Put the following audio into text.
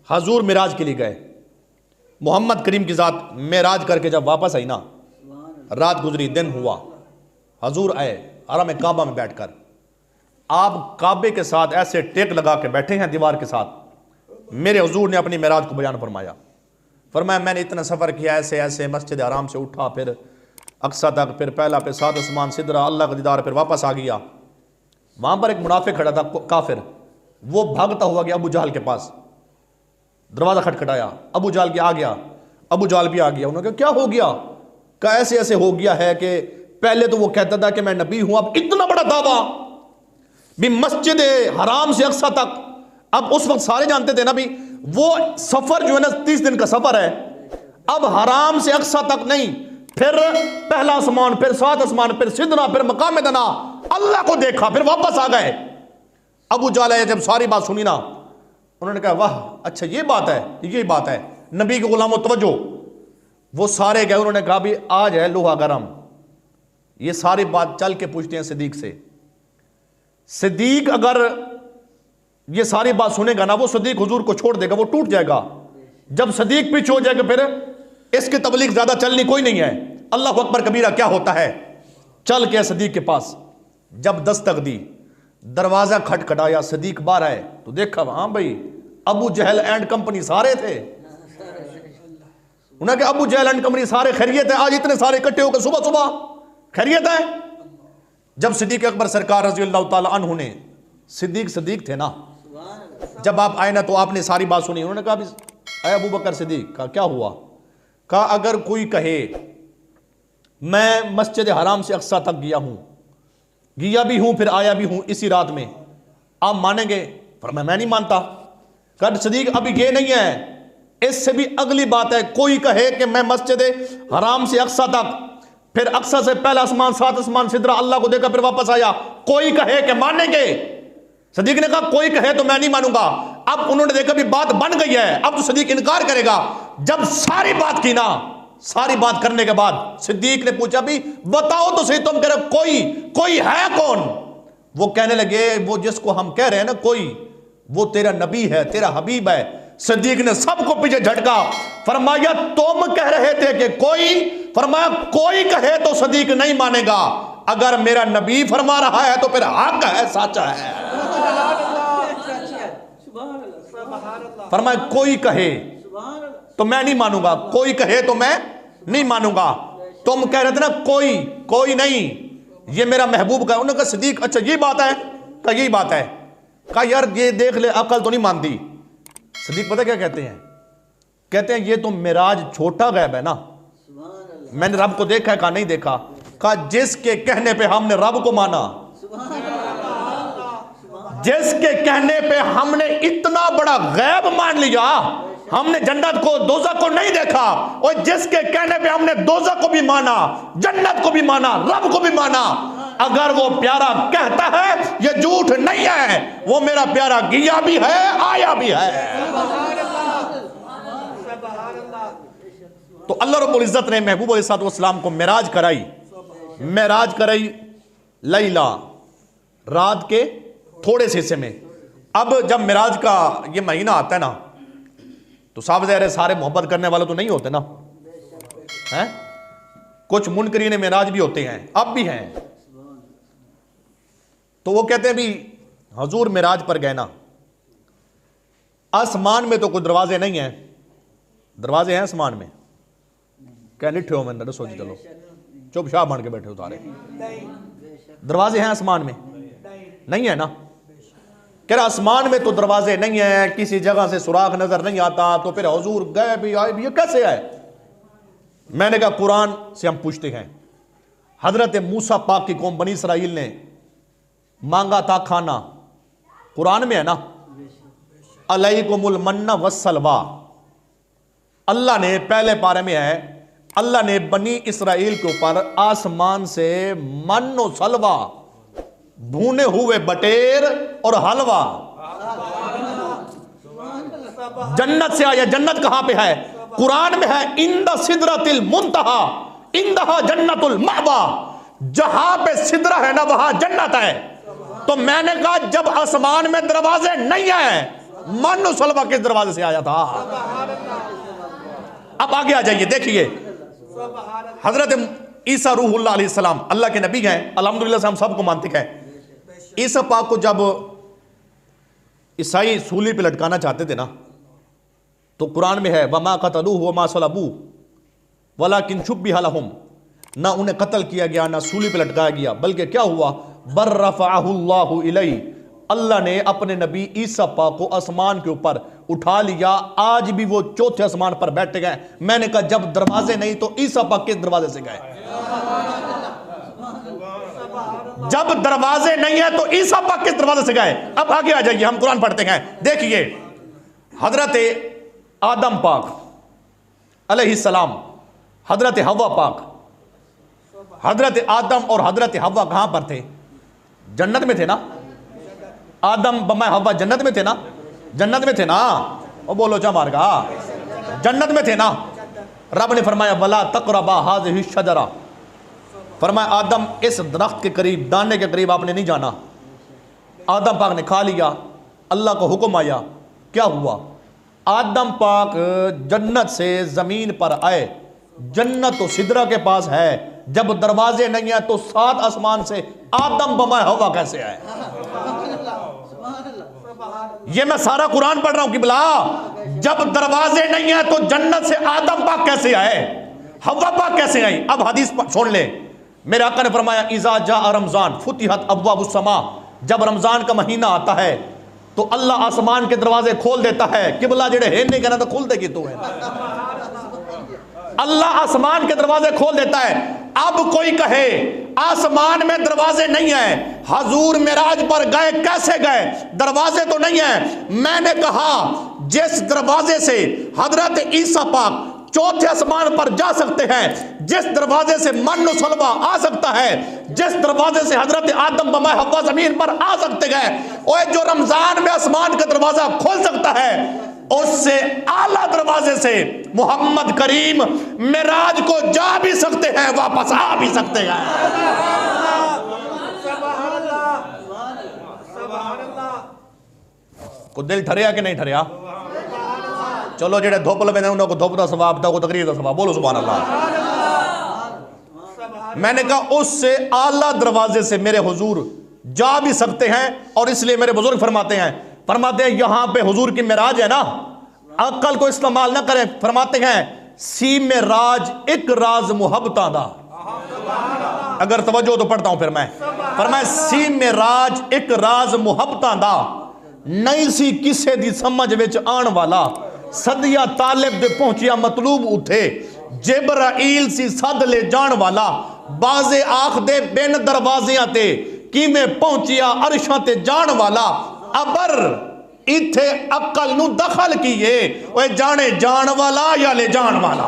हजूर मिराज के लिए गए। मोहम्मद करीम की ज़ात मिराज करके जब वापस आई ना, रात गुजरी, दिन हुआ, हजूर आए हरम काबा में बैठकर। आप काबे के साथ ऐसे टेक लगा के बैठे हैं दीवार के साथ। मेरे हुजूर ने अपनी मिराज को बयान फरमाया। फरमाया मैंने इतना सफ़र किया, ऐसे ऐसे मस्जिद हराम से उठा, फिर अक्सा तक, फिर पहला, फिर सात आसमान, सिदरा, अल्लाह का दीदार, फिर वापस आ गया। वहां पर एक मुनाफिक खड़ा था, काफिर, वो भागता हुआ गया अबू जहल के पास। दरवाजा खटखटाया, अबू जहल के आ गया, अबू जहल भी आ गया। उन्होंने कहा क्या हो गया? कहा ऐसे ऐसे हो गया है कि पहले तो वो कहता था कि मैं नबी हूं, अब इतना बड़ा दावा भी मस्जिद हराम से अक्सा तक। अब उस वक्त सारे जानते थे ना भी वो सफर जो है ना 30 दिन का सफर है। अब हराम से अक्सा तक नहीं, फिर पहला आसमान, फिर सात आसमान, फिर सिदरा, फिर मकाम दना, अल्लाह को देखा, फिर वापस आ गए। अबू जहल जब सारी बात सुनी ना, उन्होंने कहा वाह अच्छा ये बात है, ये बात है। नबी के गुलामों तवज्जो, वो सारे गए। उन्होंने कहा भी आज है लोहा गरम। ये सारी बात चल के पूछते हैं सिद्दीक से। सिद्दीक अगर ये सारी बात सुनेगा ना, वो सिद्दीक हुजूर को छोड़ देगा, वो टूट जाएगा। जब सिद्दीक पीछे हो जाएगा फिर इसकी तबलीग ज्यादा चलनी कोई नहीं है। अल्लाह अकबर कबीरा क्या होता है। चल के सिद्दीक के पास जब दस्तक दी, दरवाजा खटखटाया, सिद्दीक बाहर आए तो देखा हाँ भाई अबू जहल एंड कंपनी सारे थे। उन्होंने कहा अबू जहल एंड कंपनी सारे खैरियत है? आज इतने सारे इकट्ठे होकर सुबह सुबह खैरियत है? जब सिद्दीक अकबर सरकार रज़ी अल्लाह ताला अन्हु ने, सिद्दीक थे ना, जब आप आए ना तो आपने सारी बात सुनी। उन्होंने कहा अरे अबू बकर सिद्दीक का क्या हुआ? कहा अगर कोई कहे मैं मस्जिद हराम से अक्सा तक गया भी हूं फिर आया भी हूं इसी रात में, आप मानेंगे? फरमाया मैं नहीं मानता। कहा सिद्दीक अभी ये नहीं है, इससे भी अगली बात है, कोई कहे कि मैं मस्जिद हराम से अक्सा तक, फिर अक्सा से पहला आसमान, सात आसमान, सिदरा, अल्लाह को देखा, फिर वापस आया, कोई कहे कि मानेंगे? सिद्दीक ने कहा कोई कहे तो मैं नहीं मानूंगा। अब उन्होंने देखा भी बात बन गई है, अब तो सिद्दीक इनकार करेगा। जब सारी बात की ना, सारी बात करने के बाद सिद्दीक ने पूछा भी बताओ तो सही, तुम कह रहे कोई है कौन? वो कहने लगे वो जिसको हम कह रहे हैं ना कोई, वो तेरा नबी है, तेरा हबीब है। सिद्दीक ने सबको पीछे झटका, फरमाया तुम कह रहे थे कि कोई? फरमाया कोई कहे तो सिद्दीक नहीं मानेगा, अगर मेरा नबी फरमा रहा है तो फिर हक है, सच्चा है। फरमाया कोई कहे तो मैं नहीं मानूंगा, कोई कहे तो मैं नहीं मानूंगा। तुम कह रहे थे ना कोई नहीं, ये मेरा महबूब का। उन्होंने कहा सिद्दीक अच्छा ये बात है? कहा यही बात है। कहा यार ये देख ले, अकल तो नहीं मानती। सिद्दीक पता क्या कहते हैं? कहते हैं ये तो मिराज छोटा गैब है ना, मैंने रब को देखा है? कहा नहीं देखा। कहा जिसके कहने पे हमने रब को माना, जिसके कहने पे हमने इतना बड़ा गैब मान लिया, हमने जन्नत को दोज़ख को नहीं देखा, और जिसके कहने पे हमने दोज़ख को भी माना, जन्नत को भी माना, रब को भी माना, अगर वो प्यारा कहता है ये झूठ नहीं है, वो मेरा प्यारा गया भी है, आया भी है। तो अल्लाह रब्बुल इज्जत ने महबूब अलैहिस्सलाम को मिराज कराई लैला, रात के थोड़े से हिस्से में। अब जब मिराज का ये महीना आता है ना, तो साफ ज़ाहिर है सारे मोहब्बत करने वाले तो नहीं होते ना, हैं? कुछ मुनकरीन मिराज भी होते हैं, अब भी हैं। तो वो कहते हैं भी हजूर मिराज पर गए ना, आसमान में तो कोई दरवाजे नहीं हैं। दरवाजे हैं आसमान में? क्या निठे हो? मैंने सोच चलो चुप शाह बन के बैठे हो सारे। दरवाजे हैं आसमान में? नहीं है ना। कह रहा आसमान में तो दरवाजे नहीं है, किसी जगह से सुराख नजर नहीं आता, तो फिर हुजूर गए भी आए भी, ये कैसे है? मैंने कहा कुरान से हम पूछते हैं। हजरत मूसा पाक की कौम बनी इसराइल ने मांगा था खाना, कुरान में है ना, अलैकुमुल मन्ना वस्सलवा। अल्लाह ने पहले पारे में है, अल्लाह ने बनी इसराइल के ऊपर आसमान से मन और सलवा, भुने हुए बटेर और हलवा, जन्नत से आया। जन्नत कहां पे है? कुरान में है इंदा सिदरतिल मुंतहा इंदहा जन्नतुल मअवा। जहां पे सिदरा है ना वहां जन्नत है। तो मैंने कहा जब आसमान में दरवाजे नहीं है मानो सलबा किस दरवाजे से आया था। अब आगे आ जाइए, देखिए हजरत ईसा रूहुल्लाह अलैहिस्सलाम अल्लाह के नबी हैं, अल्हम्दुलिल्लाह से हम सबको मानते हैं। ईसा पाक को जब ईसाई सूली पे लटकाना चाहते थे ना, तो कुरान में है वमा क़तलूहु वमा सलबूहु वलाकिन शुब्बिह लहुम, ना उन्हें कत्ल किया गया ना सूली पे लटकाया गया, बल्कि क्या हुआ, बर्रफ़अहुल्लाहु इलैहि, अल्लाह ने अपने नबी ईसा पाक को आसमान के ऊपर उठा लिया। आज भी वो चौथे आसमान पर बैठे गए। मैंने कहा जब दरवाजे नहीं तो ईसा पाक किस दरवाजे से गए? जब दरवाजे नहीं है तो ईसा पाक किस दरवाजे से गए? अब आगे आ जाइए, हम कुरान पढ़ते हैं। देखिए हजरत आदम पाक अलैहिस्सलाम, हजरत हव्वा पाक, हजरत आदम और हजरत हव्वा कहां पर थे? जन्नत में थे ना। आदम बमा हव्वा जन्नत में थे ना, जन्नत में थे ना। और बोलो जा मार गा, जन्नत में थे ना। रब ने फरमाया वला तक़रबा हाज़िहि शजरा, फरमाया आदम इस दरख्त के करीब, दाने के करीब आपने नहीं जाना। आदम पाक ने खा लिया, अल्लाह को हुक्म आया, क्या हुआ? आदम पाक जन्नत से जमीन पर आए। जन्नत तो सिदरा के पास है, जब दरवाजे नहीं है तो 7 आसमान से आदम बमा हवा कैसे आए? ये मैं सारा कुरान पढ़ रहा हूं कि बिला, जब दरवाजे नहीं है तो जन्नत से आदम पाक कैसे आए, हवा पाक कैसे आई? अब हदीस सुन ले, मेरे आका ने फरमाया इज़ा जा रमजान फुतिहत अब्वाबुस समा, जब रमजान का महीना आता है तो अल्लाह आसमान के दरवाजे खोल देता है। किबला जेड़े है नहीं कहना तो खोल देगी तू है, अल्लाह आसमान के दरवाजे खोल देता है। अब कोई कहे आसमान में दरवाजे नहीं है, हजूर मेराज पर गए, कैसे गए? दरवाजे तो नहीं है। मैंने कहा जिस दरवाजे से हजरत ईसा पाक चौथे आसमान पर जा सकते हैं, जिस दरवाजे से मन सलबा आ सकता है, जिस दरवाजे से हजरत आदम बमा हव्वा जमीन पर आ सकते हैं, और जो रमजान में आसमान का दरवाजा खोल सकता है, उससे आला दरवाजे से मोहम्मद करीम मेराज को जा भी सकते हैं, वापस आ भी सकते हैं। को दिल ठरिया कि नहीं ठरिया? चलो जेड़े धुप लगे उन्होंने धुप का सवाब था, तकरीर का सवाब, बोलो सुभान अल्लाह। मैंने कहा उससे आला दरवाजे से मेरे हुजूर जा भी सकते हैं, और इसलिए मेरे बुजुर्ग फरमाते हैं यहां पे हुजूर की मेराज है ना, अक्ल को इस्तेमाल ना करें। फरमाते हैं सी में राज एक राज मुहब्बतां दा, अगर तवज्जो तो पढ़ता हूं फिर मैं। फरमाया सी में राज एक राज मुहब्बतां दा, नहीं सी किसे दी समझ विच आण वाला, सदिया तालिब दे पहुंचिया मतलूब उठे, जिब्राइल सी सद ले जान वाला, बाजे आख दे बिन दरवाजियां ते किवें पहुंचिया अरशां ते जान वाला। अबर इथे अकल नू दखल कीए, ओए जाने जान वाला या ले जान वाला।